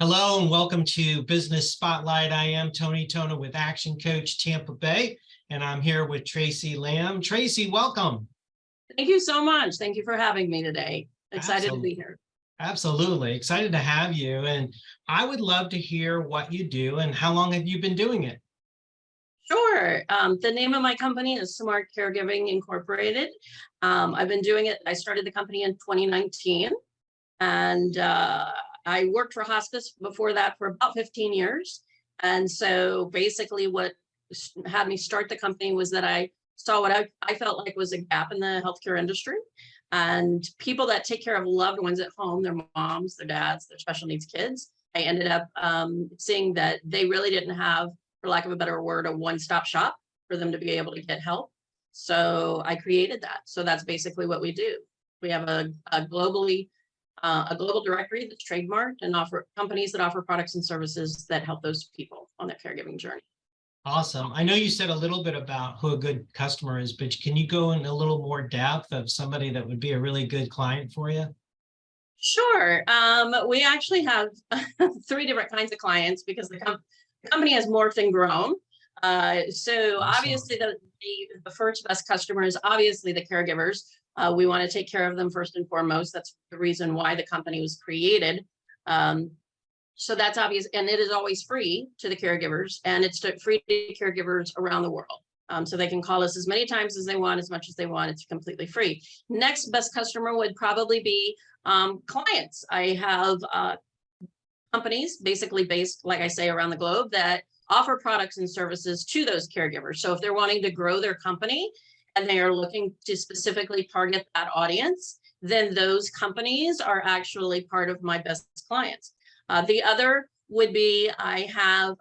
Hello and welcome to Business Spotlight. I am Tona with Action Coach Tampa Bay, and I'm here with Tracy Lamb. Tracy, welcome. Thank you so much. Thank you for having me today. Excited to be here. Absolutely. Excited to have you. And I would love to hear what you do and how long have you been doing it? Sure. The name of my company is Smart Caregiving Incorporated. I've been doing it. I started the company in 2019, and I worked for hospice before that for about 15 years. And so basically what had me start the company was that I saw what I felt like was a gap in the healthcare industry. And people that take care of loved ones at home, their moms, their dads, their special needs kids, I ended up seeing that they really didn't have, for lack of a better word, a one-stop shop for them to be able to get help. So I created that. So that's basically what we do. We have a global directory that's trademarked and offer companies that offer products and services that help those people on their caregiving journey. Awesome. I know you said a little bit about who a good customer is, but can you go in a little more depth of somebody that would be a really good client for you? Sure. We actually have three different kinds of clients because the company has morphed and grown. So obviously the first best customer is obviously the caregivers. We want to take care of them first and foremost. That's the reason why the company was created. So that's obvious, and it is always free to the caregivers, and it's free to caregivers around the world. So they can call us as many times as they want, as much as they want. It's completely free. Next best customer would probably be clients. I have companies basically based, like I say, around the globe that offer products and services to those caregivers. So if they're wanting to grow their company and they are looking to specifically target that audience, then those companies are actually part of my best clients. The other would be I have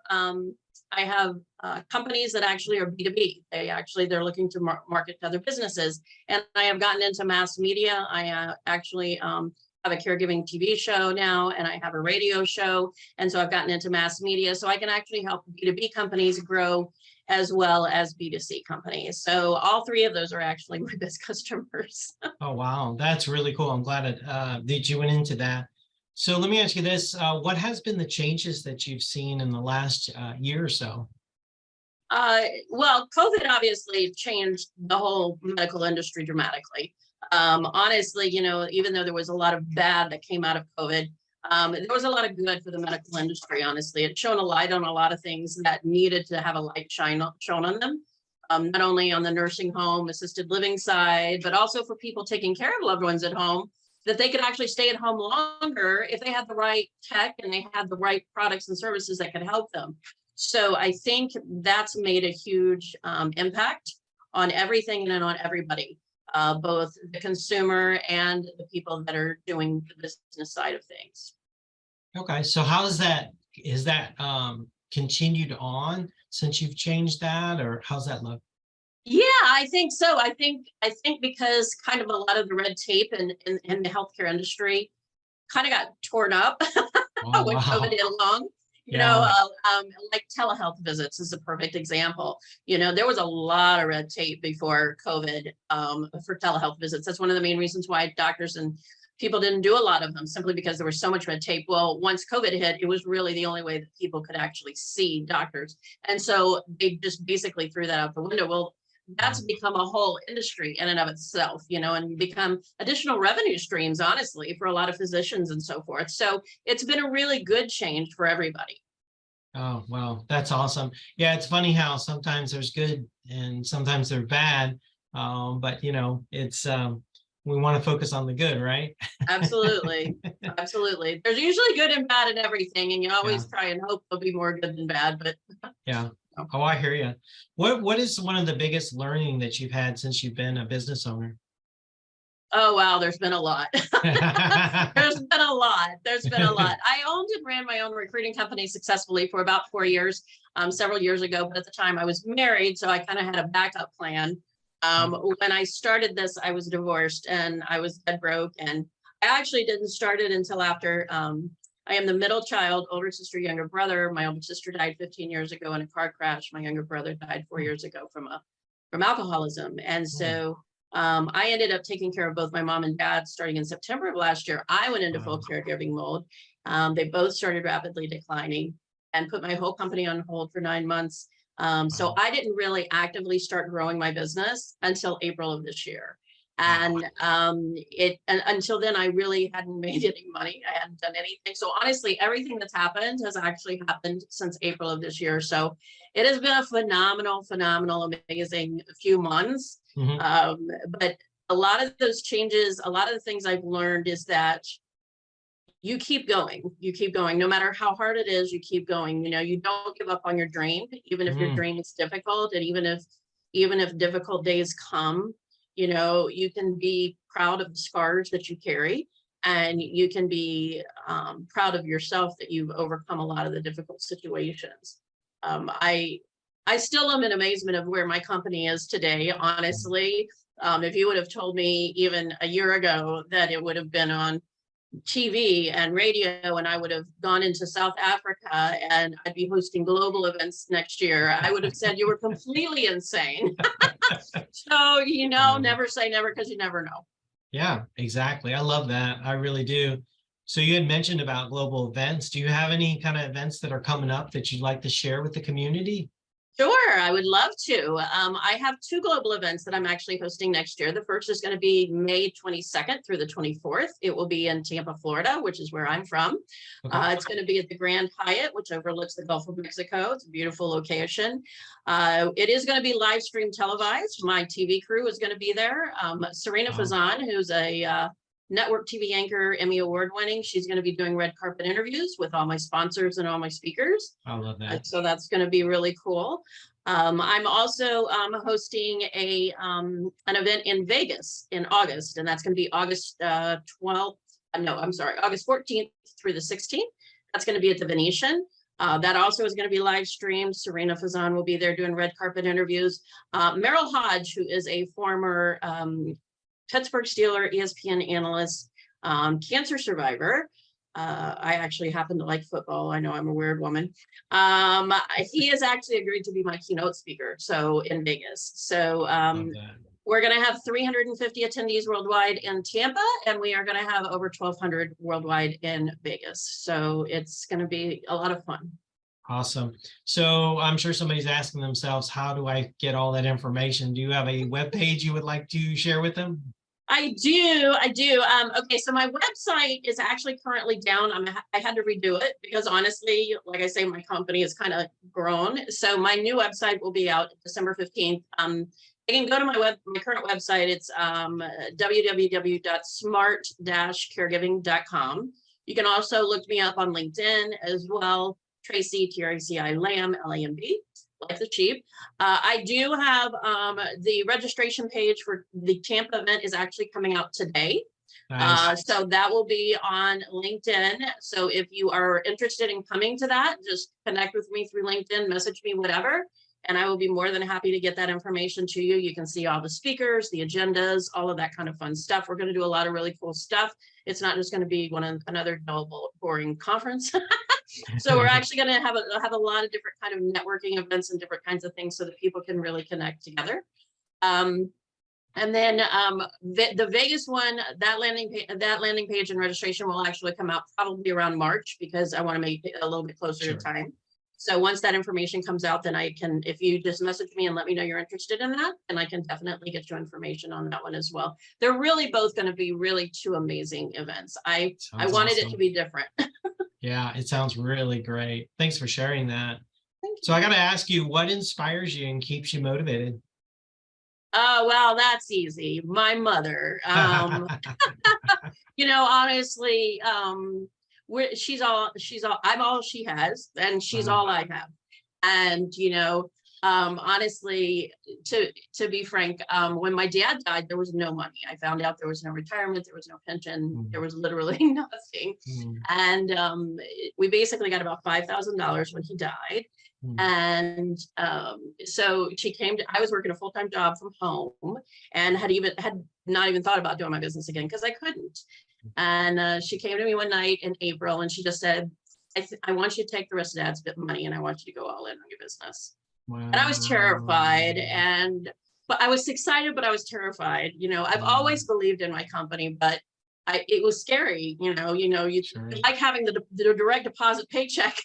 companies that actually are B2B. They're looking to market to other businesses. And I have gotten into mass media. I actually have a caregiving TV show now, and I have a radio show. And so I've gotten into mass media. So I can actually help B2B companies grow as well as B2C companies. So all three of those are actually my best customers. Oh, wow. That's really cool. I'm glad that you went into that. So let me ask you this. What has been the changes that you've seen in the last year or so? Well, COVID obviously changed the whole medical industry dramatically. Honestly, even though there was a lot of bad that came out of COVID, there was a lot of good for the medical industry, honestly. It shone a light on a lot of things that needed to have a light shown on them, not only on the nursing home, assisted living side, but also for people taking care of loved ones at home, that they could actually stay at home longer if they had the right tech and they had the right products and services that could help them. So I think that's made a huge impact on everything and on everybody, both the consumer and the people that are doing the business side of things. Okay, so is that continued on since you've changed that, or how's that look? Yeah, I think so. I think because kind of a lot of the red tape in the healthcare industry kind of got torn up Oh, when wow. COVID hit along. Yeah. Like telehealth visits is a perfect example. There was a lot of red tape before COVID for telehealth visits. That's one of the main reasons why doctors and people didn't do a lot of them, simply because there was so much red tape. Well, once COVID hit, it was really the only way that people could actually see doctors. And so they just basically threw that out the window. Well, that's become a whole industry in and of itself, and become additional revenue streams, honestly, for a lot of physicians and so forth. So it's been a really good change for everybody. Oh, well, that's awesome. Yeah, it's funny how sometimes there's good and sometimes they're bad. But it's we want to focus on the good, right? Absolutely. Absolutely. There's usually good and bad in everything, and you always try and hope there'll be more good than bad, but yeah. Oh, I hear you. What is one of the biggest learning that you've had since you've been a business owner? Oh, wow, there's been a lot. There's been a lot. I owned and ran my own recruiting company successfully for about 4 years, several years ago. But at the time I was married, so I kind of had a backup plan. When I started this, I was divorced and I was dead broke. And I actually didn't start it until after I am the middle child, older sister, younger brother. My older sister died 15 years ago in a car crash. My younger brother died 4 years ago from alcoholism. And so I ended up taking care of both my mom and dad starting in September of last year. I went into full Wow. caregiving mode. They both started rapidly declining and put my whole company on hold for 9 months. So Wow. I didn't really actively start growing my business until April of this year. Wow. And until then, I really hadn't made any money. I hadn't done anything. So honestly, everything that's happened has actually happened since April of this year. So it has been a phenomenal, amazing few months. Mhm. But a lot of those changes, a lot of the things I've learned is that you keep going, no matter how hard it is, you keep going. You don't give up on your dream, even if your Mm. dream is difficult. And even if difficult days come, you can be proud of the scars that you carry, and you can be proud of yourself that you've overcome a lot of the difficult situations. I still am in amazement of where my company is today, honestly. If you would have told me even a year ago that it would have been on TV and radio, and I would have gone into South Africa and I'd be hosting global events next year, I would have said you were completely insane. So, Um, never say never, because you never know. Yeah, exactly. I love that. I really do. So you had mentioned about global events. Do you have any kind of events that are coming up that you'd like to share with the community? Sure, I would love to. I have two global events that I'm actually hosting next year. The first is going to be May 22nd through the 24th. It will be in Tampa, Florida, which is where I'm from. Okay. It's going to be at the Grand Hyatt, which overlooks the Gulf of Mexico. It's a beautiful location. It is going to be live stream televised. My TV crew is going to be there. Serena Wow. Fazan, who's a network TV anchor, Emmy Award winning. She's going to be doing red carpet interviews with all my sponsors and all my speakers. I love that. So that's going to be really cool. I'm also hosting an event in Vegas in August, and that's going to be August 12th. No, I'm sorry, August 14th through the 16th. That's going to be at the Venetian. That also is going to be live streamed. Serena Fazan will be there doing red carpet interviews. Merrill Hodge, who is a former Pittsburgh Steeler, ESPN analyst, cancer survivor. I actually happen to like football. I know I'm a weird woman. He has actually agreed to be my keynote speaker. So in Vegas. So Love that. we're going to have 350 attendees worldwide in Tampa, and we are going to have over 1,200 worldwide in Vegas. So it's going to be a lot of fun. Awesome. So I'm sure somebody's asking themselves, how do I get all that information? Do you have a web page you would like to share with them? I do. Okay, so my website is actually currently down. I had to redo it because honestly, like I say, my company has kind of grown. So my new website will be out December 15th. You can go to my current website. It's www.smart-caregiving.com. You can also look me up on LinkedIn as well. Tracy, Traci, Lamb, Lamb, like the sheep. I do have the registration page for the Tampa event is actually coming out today. Nice. So that will be on LinkedIn. So if you are interested in coming to that, just connect with me through LinkedIn, message me, whatever, and I will be more than happy to get that information to you. You can see all the speakers, the agendas, all of that kind of fun stuff. We're going to do a lot of really cool stuff. It's not just going to be another dull, boring conference. So we're actually going to have a lot of different kind of networking events and different kinds of things so that people can really connect together. And then the Vegas one, that landing page and registration will actually come out probably around March because I want to make it a little bit closer to time. So once that information comes out, then I can, if you just message me and let me know you're interested in that, then I can definitely get you information on that one as well. They're really both going to be really two amazing events. I wanted it to be different. Yeah, it sounds really great. Thanks for sharing that. Thank you. So I got to ask you, what inspires you and keeps you motivated? Oh, well, that's easy. My mother. Honestly, I'm all she has, and she's all I have. And honestly, to be frank, when my dad died, there was no money. I found out there was no retirement, there was no pension, there was literally nothing. And we basically got about $5,000 when he died. And so I was working a full-time job from home and had not even thought about doing my business again because I couldn't. And she came to me one night in April and she just said, I want you to take the rest of Dad's money and I want you to go all in on your business. Wow. And I was terrified. And but I was excited, but I was terrified. I've always believed in my company, but it was scary. You Sure. like having the direct deposit paycheck,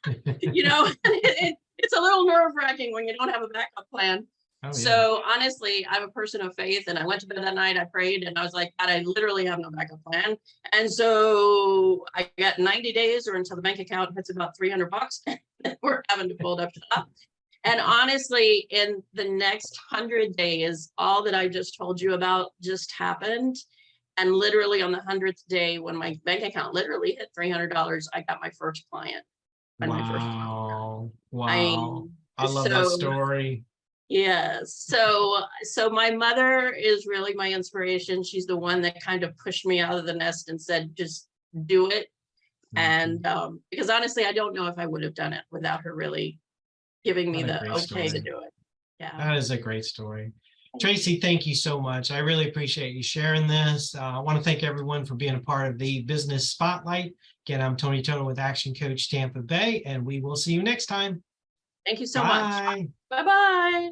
it's a little nerve wracking when you don't have a backup plan. Oh, yeah. So honestly, I'm a person of faith, and I went to bed that night, I prayed, and I was like, God, I literally have no backup plan. And so I got 90 days or until the bank account hits about $300 and we're having to pull it up top. And honestly, in the next 100 days, all that I just told you about just happened. And literally on the 100th day, when my bank account literally hit $300, I got my first client. And my first client. Wow. Wow. I love that So story. yes. So my mother is really my inspiration. She's the one that kind of pushed me out of the nest and said, just do it. And because honestly, I don't know if I would have done it without her really giving me What a the great okay to story. do it. Yeah. That is a great story. Tracy, thank you so much. I really appreciate you sharing this. I want to thank everyone for being a part of the Business Spotlight. Again, I'm Tona with Action Coach Tampa Bay, and we will see you next time. Thank you so Bye. much. Bye-bye.